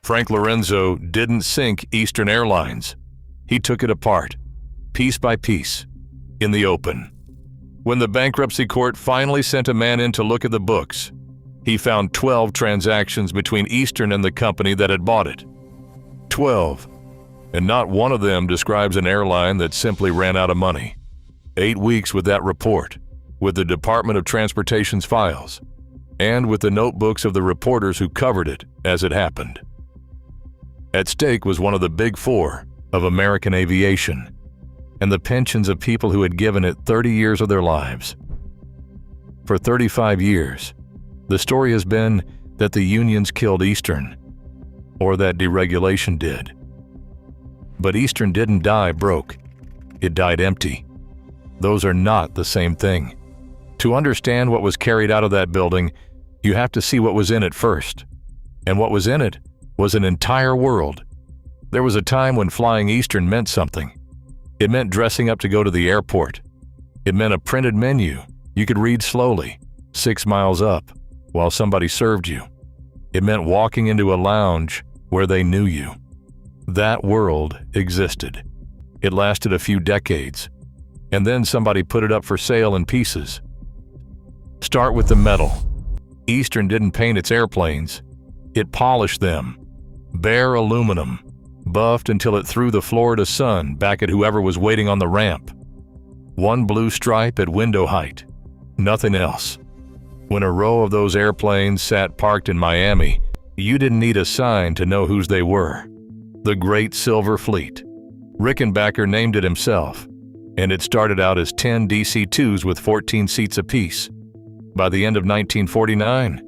Frank Lorenzo didn't sink Eastern Airlines. He took it apart, piece by piece, in the open. When the bankruptcy court finally sent a man in to look at the books, he found 12 transactions between Eastern and the company that had bought it. 12. And not one of them describes an airline that simply ran out of money. 8 weeks with that report, with the Department of Transportation's files, and with the notebooks of the reporters who covered it as it happened. At stake was one of the big four of American aviation, and the pensions of people who had given it 30 years of their lives. For 35 years, the story has been that the unions killed Eastern, or that deregulation did. But Eastern didn't die broke. It died empty. Those are not the same thing. To understand what was carried out of that building, you have to see what was in it first. And what was in it was an entire world. There was a time when flying Eastern meant something. It meant dressing up to go to the airport. It meant a printed menu you could read slowly, 6 miles up, while somebody served you. It meant walking into a lounge where they knew you. That world existed. It lasted a few decades, and then somebody put it up for sale in pieces. Start with the metal. Eastern didn't paint its airplanes. It polished them. Bare aluminum, buffed until it threw the Florida sun back at whoever was waiting on the ramp. One blue stripe at window height. Nothing else. When a row of those airplanes sat parked in Miami, you didn't need a sign to know whose they were. The Great Silver Fleet. Rickenbacker named it himself, and it started out as 10 DC-2s with 14 seats apiece. By the end of 1949,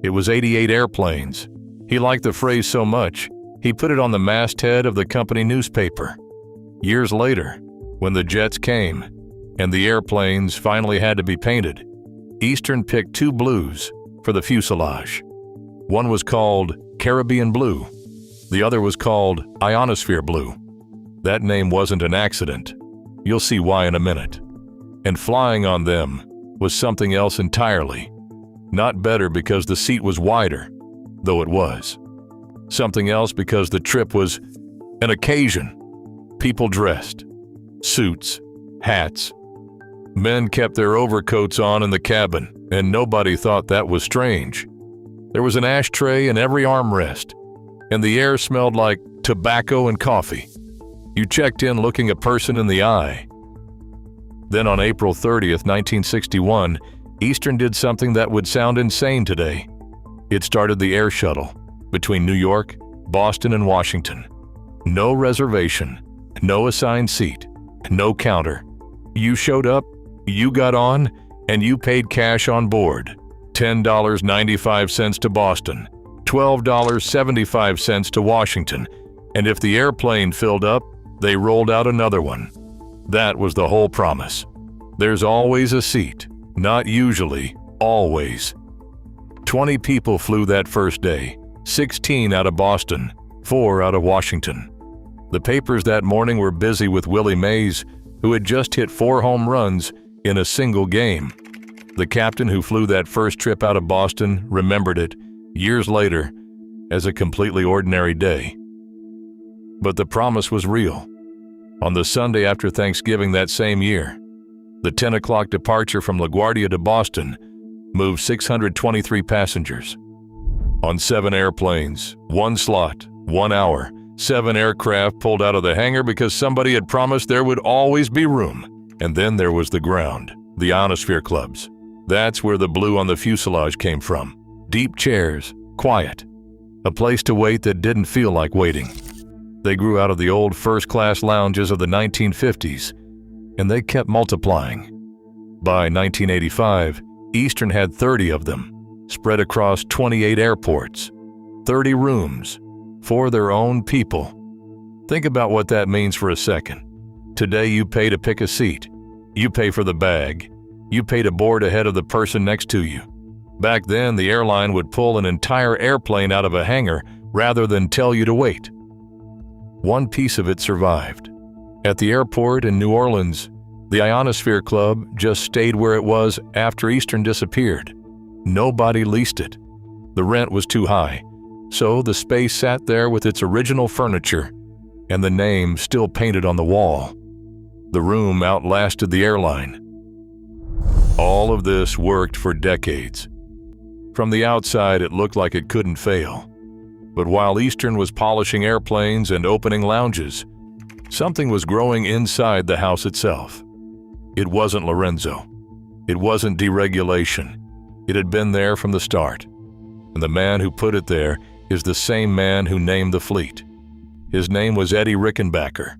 it was 88 airplanes. He liked the phrase so much, he put it on the masthead of the company newspaper. Years later, when the jets came and the airplanes finally had to be painted, Eastern picked 2 blues for the fuselage. One was called Caribbean Blue. The other was called Ionosphere Blue. That name wasn't an accident. You'll see why in a minute. And flying on them was something else entirely. Not better because the seat was wider, though it was. Something else because the trip was an occasion. People dressed. Suits, hats. Men kept their overcoats on in the cabin, and nobody thought that was strange. There was an ashtray in every armrest, and the air smelled like tobacco and coffee. You checked in looking a person in the eye. Then on April 30th, 1961, Eastern did something that would sound insane today. It started the air shuttle between New York, Boston, and Washington. No reservation, no assigned seat, no counter. You showed up, you got on, and you paid cash on board. $10.95 to Boston, $12.75 to Washington, and if the airplane filled up, they rolled out another one. That was the whole promise. There's always a seat. Not usually, always. 20 people flew that first day, 16 out of Boston, 4 out of Washington. The papers that morning were busy with Willie Mays, who had just hit 4 home runs in a single game. The captain who flew that first trip out of Boston remembered it, years later, as a completely ordinary day. But the promise was real. On the Sunday after Thanksgiving that same year, the 10 o'clock departure from LaGuardia to Boston moved 623 passengers. On 7 airplanes, 1 slot, 1 hour, 7 aircraft pulled out of the hangar because somebody had promised there would always be room. And then there was the ground, the Ionosphere clubs. That's where the blue on the fuselage came from. Deep chairs, quiet. A place to wait that didn't feel like waiting. They grew out of the old first-class lounges of the 1950s, and they kept multiplying. By 1985, Eastern had 30 of them, spread across 28 airports, 30 rooms, for their own people. Think about what that means for a second. Today you pay to pick a seat. You pay for the bag. You pay to board ahead of the person next to you. Back then, the airline would pull an entire airplane out of a hangar rather than tell you to wait. One piece of it survived. At the airport in New Orleans, the Ionosphere Club just stayed where it was after Eastern disappeared. Nobody leased it. The rent was too high, So the space sat there with its original furniture and the name still painted on the wall. The room outlasted the airline. All of this worked for decades. From the outside, it looked like it couldn't fail. But while Eastern was polishing airplanes and opening lounges, something was growing inside the house itself. It wasn't Lorenzo. It wasn't deregulation. It had been there from the start. And the man who put it there is the same man who named the fleet. His name was Eddie Rickenbacker,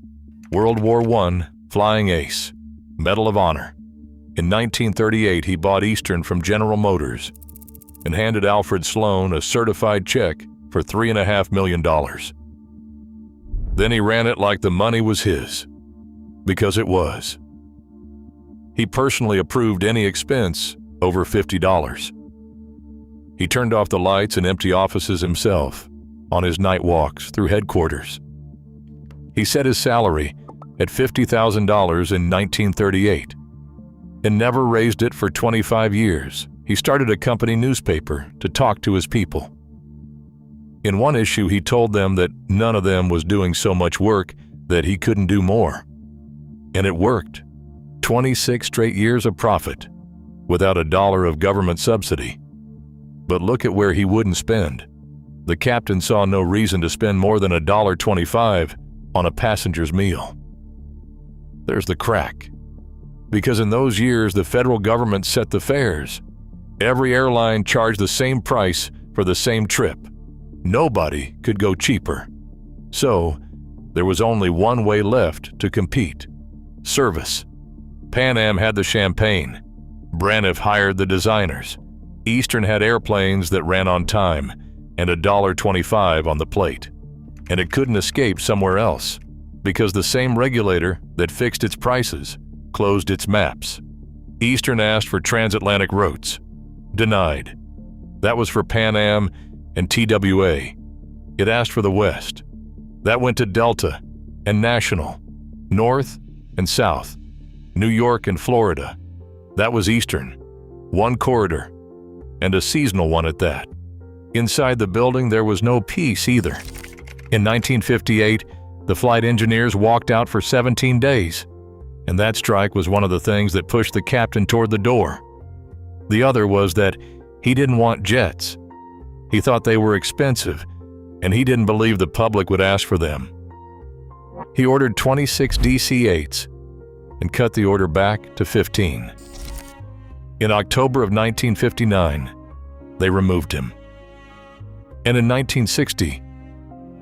World War I flying ace, Medal of Honor. In 1938, he bought Eastern from General Motors and handed Alfred Sloan a certified check for $3.5 million. Then he ran it like the money was his, because it was. He personally approved any expense over $50. He turned off the lights in empty offices himself on his night walks through headquarters. He set his salary at $50,000 in 1938 and never raised it for 25 years. He started a company newspaper to talk to his people. In one issue, he told them that none of them was doing so much work that he couldn't do more. And it worked. 26 straight years of profit, without a dollar of government subsidy. But look at where he wouldn't spend. The captain saw no reason to spend more than $1.25 on a passenger's meal. There's the crack. Because in those years, the federal government set the fares. Every airline charged the same price for the same trip. Nobody could go cheaper. So, there was only one way left to compete: service. Pan Am had the champagne. Braniff hired the designers. Eastern had airplanes that ran on time and $1.25 on the plate. And it couldn't escape somewhere else, because the same regulator that fixed its prices closed its maps. Eastern asked for transatlantic routes. Denied. That was for Pan Am and TWA. It asked for the West. That went to Delta and National, North and South, New York and Florida. That was Eastern. One corridor, and a seasonal one at that. Inside the building, there was no peace either. In 1958, the flight engineers walked out for 17 days, and that strike was one of the things that pushed the captain toward the door. The other was that he didn't want jets. He thought they were expensive, and he didn't believe the public would ask for them. He ordered 26 DC-8s and cut the order back to 15. In October of 1959, they removed him. And in 1960,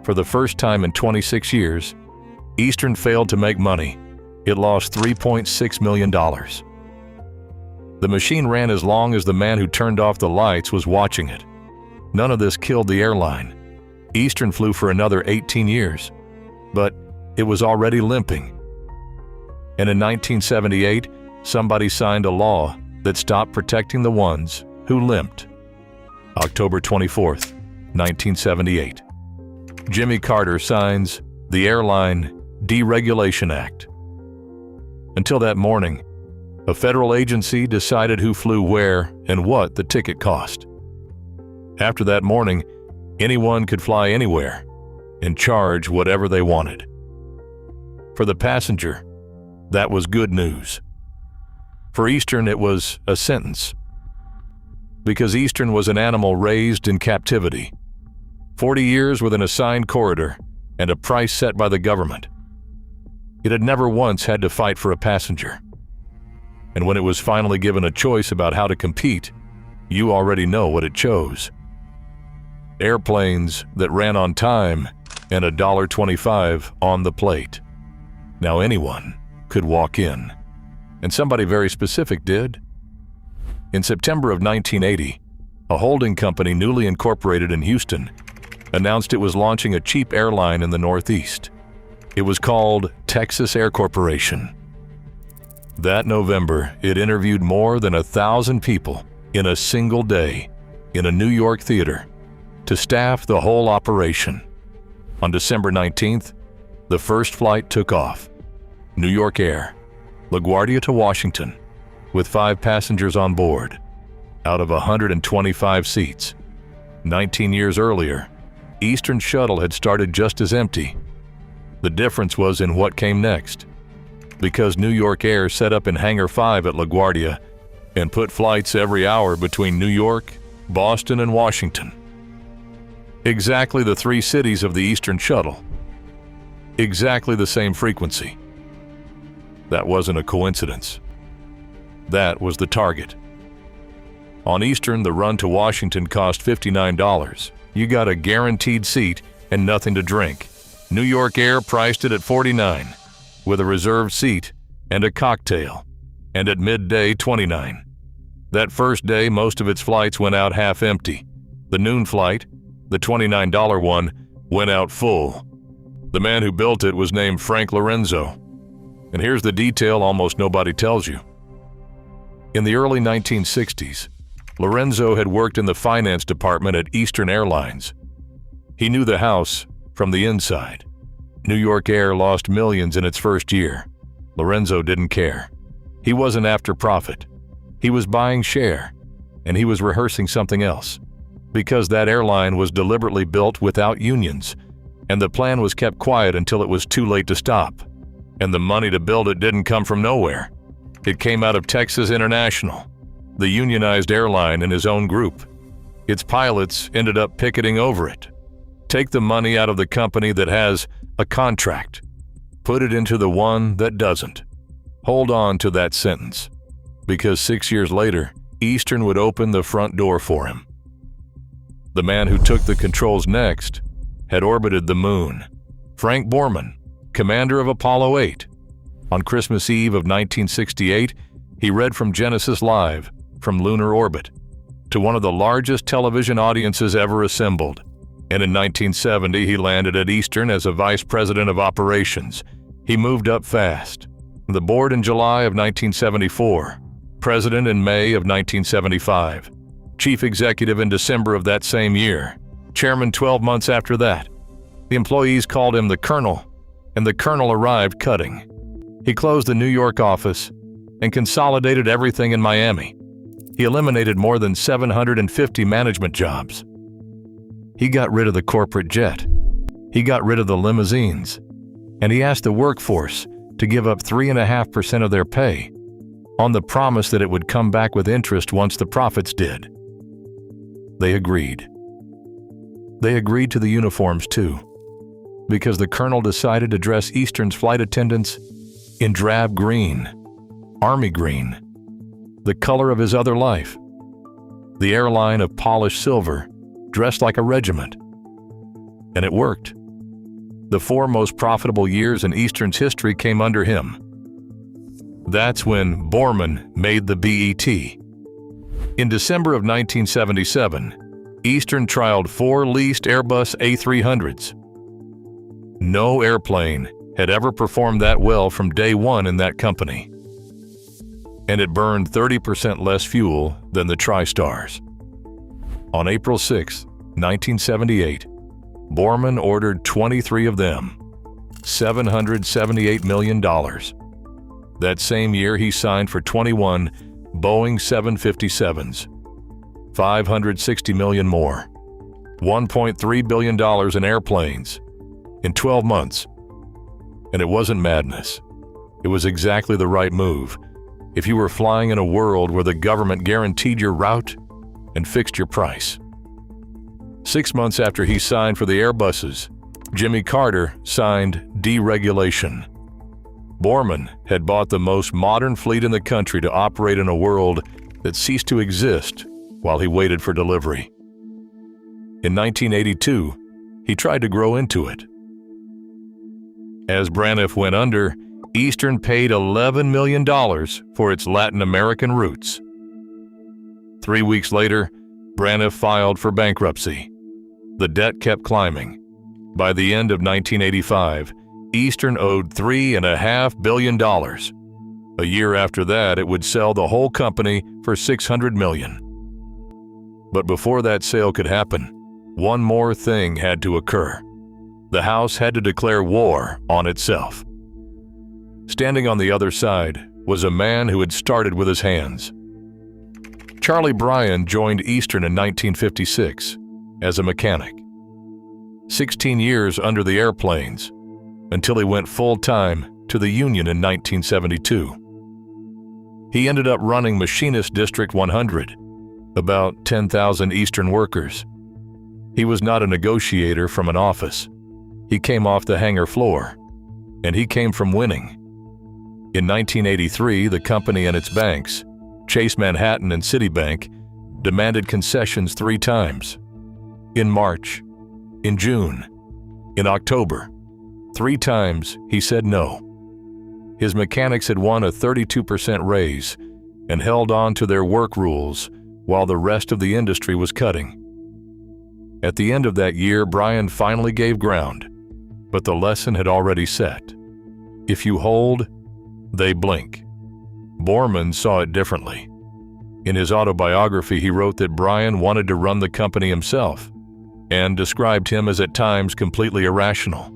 for the first time in 26 years, Eastern failed to make money. It lost $3.6 million. The machine ran as long as the man who turned off the lights was watching it. None of this killed the airline. Eastern flew for another 18 years, but it was already limping. And in 1978, somebody signed a law that stopped protecting the ones who limped. October 24th, 1978. Jimmy Carter signs the Airline Deregulation Act. Until that morning, a federal agency decided who flew where and what the ticket cost. After that morning, anyone could fly anywhere and charge whatever they wanted. For the passenger, that was good news. For Eastern, it was a sentence. Because Eastern was an animal raised in captivity. 40 years with an assigned corridor and a price set by the government. It had never once had to fight for a passenger. And when it was finally given a choice about how to compete, you already know what it chose. Airplanes that ran on time and $1.25 on the plate. Now anyone could walk in. And somebody very specific did. In September of 1980, a holding company newly incorporated in Houston announced it was launching a cheap airline in the Northeast. It was called Texas Air Corporation. That November, it interviewed more than 1,000 people in a single day in a New York theater to staff the whole operation. On December 19th, the first flight took off. New York Air, LaGuardia to Washington, with 5 passengers on board, out of 125 seats. 19 years earlier, Eastern shuttle had started just as empty. The difference was in what came next, because New York Air set up in Hangar 5 at LaGuardia and put flights every hour between New York, Boston, and Washington. Exactly the three cities of the Eastern shuttle. Exactly the same frequency. That wasn't a coincidence. That was the target. On Eastern, the run to Washington cost $59. You got a guaranteed seat and nothing to drink. New York Air priced it at $49, with a reserved seat and a cocktail, and at midday, $29. That first day, most of its flights went out half empty. The noon flight, the $29 one, went out full. The man who built it was named Frank Lorenzo. And here's the detail almost nobody tells you. In the early 1960s, Lorenzo had worked in the finance department at Eastern Airlines. He knew the house from the inside. New York Air lost millions in its first year. Lorenzo didn't care. He wasn't after profit. He was buying share, and he was rehearsing something else, because that airline was deliberately built without unions, and the plan was kept quiet until it was too late to stop. And the money to build it didn't come from nowhere. It came out of Texas International, the unionized airline in his own group. Its pilots ended up picketing over it. Take the money out of the company that has a contract. Put it into the one that doesn't. Hold on to that sentence, because 6 years later, Eastern would open the front door for him. The man who took the controls next had orbited the moon. Frank Borman, commander of Apollo 8. On Christmas Eve of 1968, he read from Genesis Live, from lunar orbit, to one of the largest television audiences ever assembled. And in 1970, he landed at Eastern as a vice president of operations. He moved up fast. The board in July of 1974, president in May of 1975, chief executive in December of that same year, chairman 12 months after that. The employees called him the Colonel, and the Colonel arrived cutting. He closed the New York office and consolidated everything in Miami. He eliminated more than 750 management jobs. He got rid of the corporate jet. He got rid of the limousines. And he asked the workforce to give up 3.5% of their pay on the promise that it would come back with interest once the profits did. They agreed. They agreed to the uniforms too, because the Colonel decided to dress Eastern's flight attendants in drab green, army green, the color of his other life. The airline of polished silver, dressed like a regiment. And it worked. The 4 most profitable years in Eastern's history came under him. That's when Borman made the BET. In December of 1977, Eastern trialed 4 leased Airbus A300s. No airplane had ever performed that well from day one in that company. And it burned 30% less fuel than the TriStars. On April 6, 1978, Borman ordered 23 of them, $778 million. That same year, he signed for 21 Boeing 757s, $560 million more, $1.3 billion in airplanes, in 12 months. And it wasn't madness. It was exactly the right move if you were flying in a world where the government guaranteed your route and fixed your price. 6 months after he signed for the Airbuses, Jimmy Carter signed Deregulation. Borman had bought the most modern fleet in the country to operate in a world that ceased to exist while he waited for delivery. In 1982, he tried to grow into it. As Braniff went under, Eastern paid $11 million for its Latin American routes. 3 weeks later, Braniff filed for bankruptcy. The debt kept climbing. By the end of 1985, Eastern owed $3.5 billion. A year after that, it would sell the whole company for $600 million. But before that sale could happen, one more thing had to occur. The House had to declare war on itself. Standing on the other side was a man who had started with his hands. Charlie Bryan joined Eastern in 1956 as a mechanic. 16 years under the airplanes, until he went full-time to the Union in 1972. He ended up running Machinist District 100, about 10,000 Eastern workers. He was not a negotiator from an office. He came off the hangar floor, and he came from winning. In 1983, the company and its banks, Chase Manhattan and Citibank, demanded concessions 3 times. In March, in June, in October, 3 times he said no. His mechanics had won a 32% raise and held on to their work rules while the rest of the industry was cutting. At the end of that year, Brian finally gave ground, but the lesson had already set. If you hold, they blink. Borman saw it differently. In his autobiography, he wrote that Brian wanted to run the company himself and described him as at times completely irrational.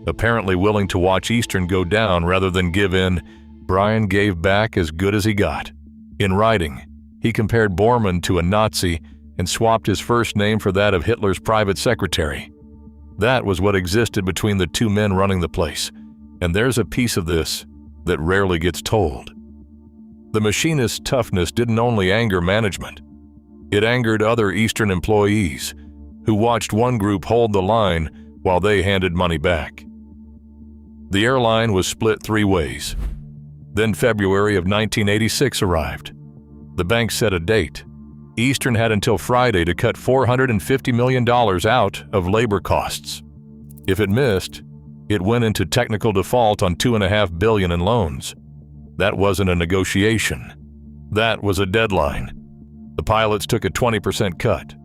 Apparently willing to watch Eastern go down rather than give in, Brian gave back as good as he got. In writing, he compared Borman to a Nazi and swapped his first name for that of Hitler's private secretary. That was what existed between the 2 men running the place, and there's a piece of this that rarely gets told. The machinist's toughness didn't only anger management. It angered other Eastern employees who watched one group hold the line while they handed money back. The airline was split 3 ways. Then February of 1986 arrived. The bank set a date. Eastern had until Friday to cut $450 million out of labor costs. If it missed, it went into technical default on $2.5 billion in loans. That wasn't a negotiation. That was a deadline. The pilots took a 20% cut.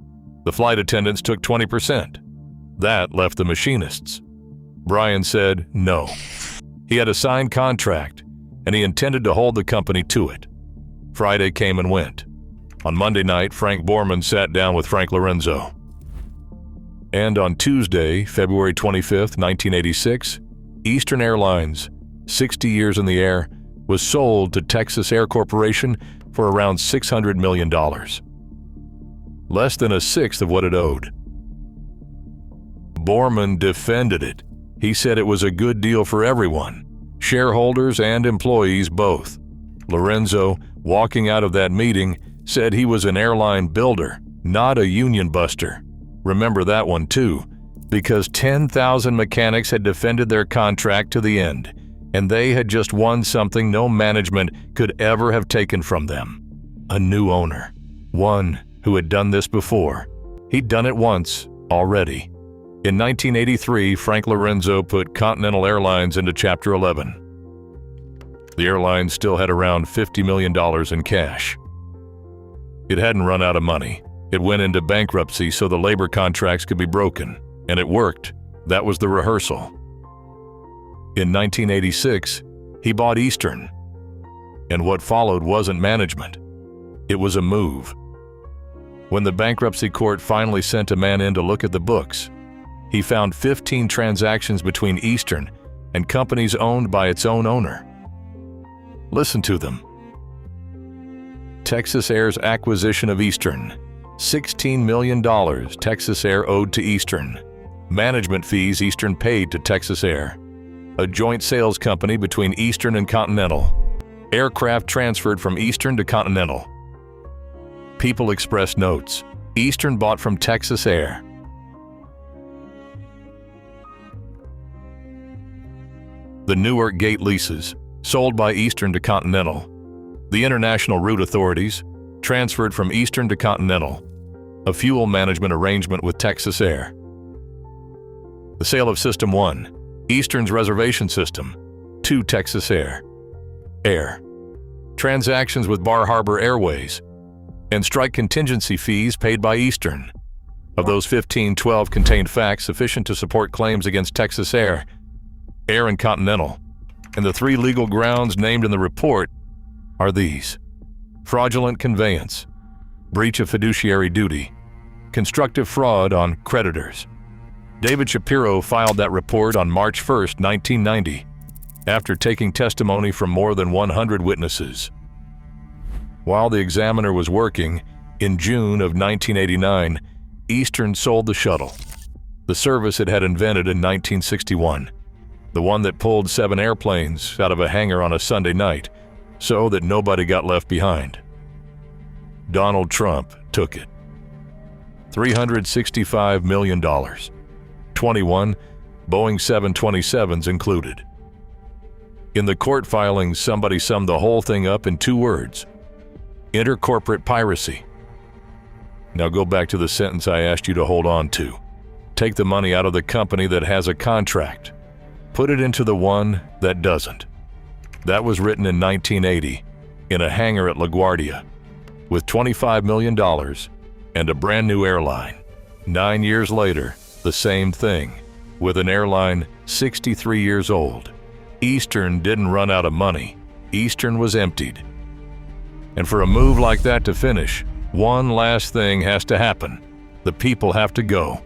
The flight attendants took 20%. That left the machinists. Brian said no. He had a signed contract, and he intended to hold the company to it. Friday came and went. On Monday night, Frank Borman sat down with Frank Lorenzo. And on Tuesday, February 25, 1986, Eastern Airlines, 60 years in the air, was sold to Texas Air Corporation for around $600 million. Less than a sixth of what it owed. Borman defended it. He said it was a good deal for everyone, shareholders and employees both. Lorenzo, walking out of that meeting, said he was an airline builder, not a union buster. Remember that one too, because 10,000 mechanics had defended their contract to the end, and they had just won something no management could ever have taken from them. A new owner, one who had done this before. He'd done it once already. In 1983, Frank Lorenzo put Continental Airlines into Chapter 11. The airline still had around $50 million in cash. It hadn't run out of money. It went into bankruptcy so the labor contracts could be broken, and it worked. That was the rehearsal. In 1986, he bought Eastern, and what followed wasn't management. It was a move. When the bankruptcy court finally sent a man in to look at the books, he found 15 transactions between Eastern and companies owned by its own owner. Listen to them. Texas Air's acquisition of Eastern. $16 million Texas Air owed to Eastern. Management fees Eastern paid to Texas Air. A joint sales company between Eastern and Continental. Aircraft transferred from Eastern to Continental. People Express notes. Eastern bought from Texas Air. The Newark Gate leases, sold by Eastern to Continental. The International Route Authorities, transferred from Eastern to Continental. A fuel management arrangement with Texas Air. The sale of System 1, Eastern's reservation system, to Texas Air. Transactions with Bar Harbor Airways, and strike contingency fees paid by Eastern. Of those 15, 12 contained facts sufficient to support claims against Texas Air, Air and Continental, and the 3 legal grounds named in the report are these: fraudulent conveyance, breach of fiduciary duty, constructive fraud on creditors. David Shapiro filed that report on March 1, 1990, after taking testimony from more than 100 witnesses. While the examiner was working, in June of 1989, Eastern sold the shuttle. the service it had invented in 1961, the one that pulled 7 airplanes out of a hangar on a Sunday night so that nobody got left behind. Donald Trump took it. $365 million, 21 Boeing 727s included. In the court filings, somebody summed the whole thing up in 2 words: intercorporate piracy. Now go back to the sentence I asked you to hold on to. Take the money out of the company that has a contract. Put it into the one that doesn't. That was written in 1980 in a hangar at LaGuardia with $25 million and a brand new airline. 9 years later, the same thing with an airline 63 years old. Eastern didn't run out of money. Eastern was emptied. And for a move like that to finish, one last thing has to happen. The people have to go.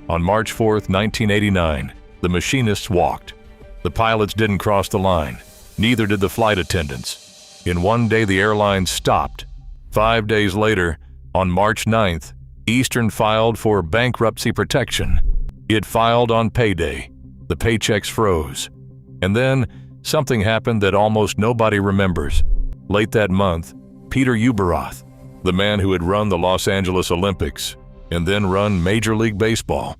On March 4th, 1989, the machinists walked. The pilots didn't cross the line. Neither did the flight attendants. In one day, the airline stopped. 5 days later, on March 9th, Eastern filed for bankruptcy protection. It filed on payday. The paychecks froze. And then something happened that almost nobody remembers. Late that month, Peter Ueberroth, the man who had run the Los Angeles Olympics and then run Major League Baseball,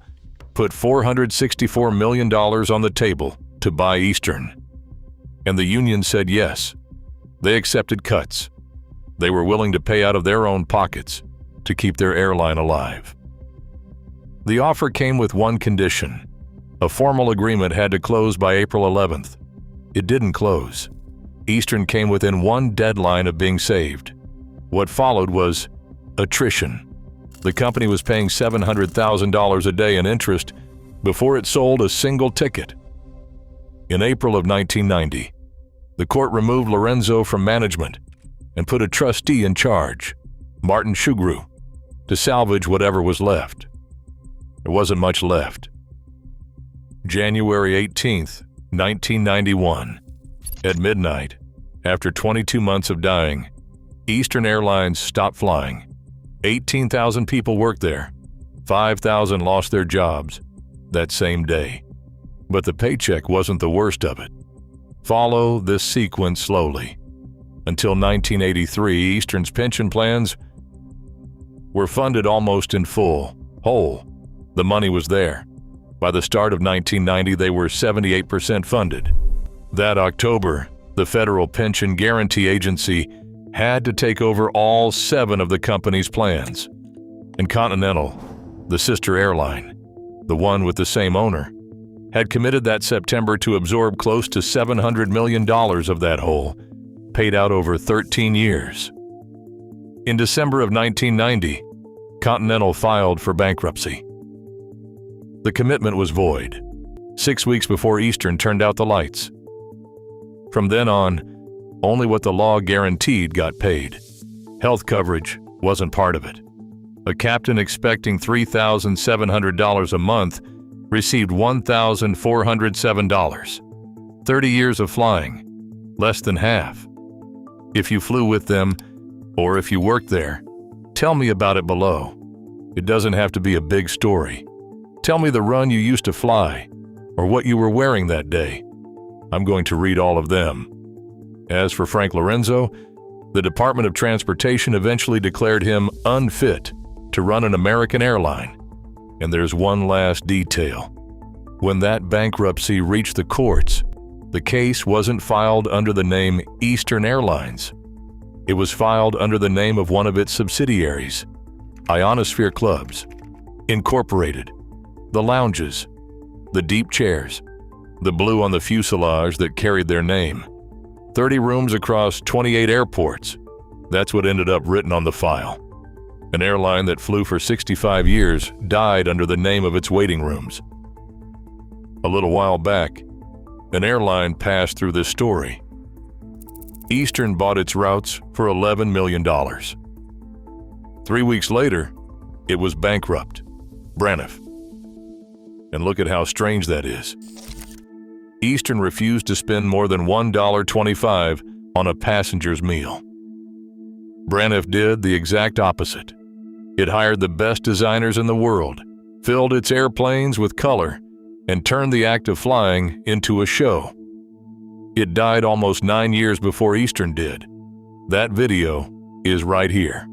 put $464 million on the table to buy Eastern. And the union said yes. They accepted cuts. They were willing to pay out of their own pockets to keep their airline alive. The offer came with one condition. A formal agreement had to close by April 11th. It didn't close. Eastern came within one deadline of being saved. What followed was attrition. The company was paying $700,000 a day in interest before it sold a single ticket. In April of 1990, the court removed Lorenzo from management and put a trustee in charge, Martin Shugru, to salvage whatever was left. There wasn't much left. January 18th, 1991. At midnight, after 22 months of dying, Eastern Airlines stopped flying. 18,000 people worked there. 5,000 lost their jobs that same day. But the paycheck wasn't the worst of it. Follow this sequence slowly. Until 1983, Eastern's pension plans were funded almost in full, whole. The money was there. By the start of 1990, they were 78% funded. That October, the Federal Pension Guarantee Agency had to take over all 7 of the company's plans. And Continental, the sister airline, the one with the same owner, had committed that September to absorb close to $700 million of that hole, paid out over 13 years. In December of 1990, Continental filed for bankruptcy. The commitment was void, 6 weeks before Eastern turned out the lights. From then on, only what the law guaranteed got paid. Health coverage wasn't part of it. A captain expecting $3,700 a month received $1,407. 30 years of flying, less than half. If you flew with them, or if you worked there, tell me about it below. It doesn't have to be a big story. Tell me the run you used to fly, or what you were wearing that day. I'm going to read all of them. As for Frank Lorenzo, the Department of Transportation eventually declared him unfit to run an American airline. And there's one last detail. When that bankruptcy reached the courts, the case wasn't filed under the name Eastern Airlines. It was filed under the name of one of its subsidiaries, Ionosphere Clubs, Incorporated. The lounges, the deep chairs, the blue on the fuselage that carried their name. 30 rooms across 28 airports. That's what ended up written on the file. An airline that flew for 65 years died under the name of its waiting rooms. A little while back, an airline passed through this story. Eastern bought its routes for $11 million. 3 weeks later, it was bankrupt. Braniff. And look at how strange that is. Eastern refused to spend more than $1.25 on a passenger's meal. Braniff did the exact opposite. It hired the best designers in the world, filled its airplanes with color, and turned the act of flying into a show. It died almost 9 years before Eastern did. That video is right here.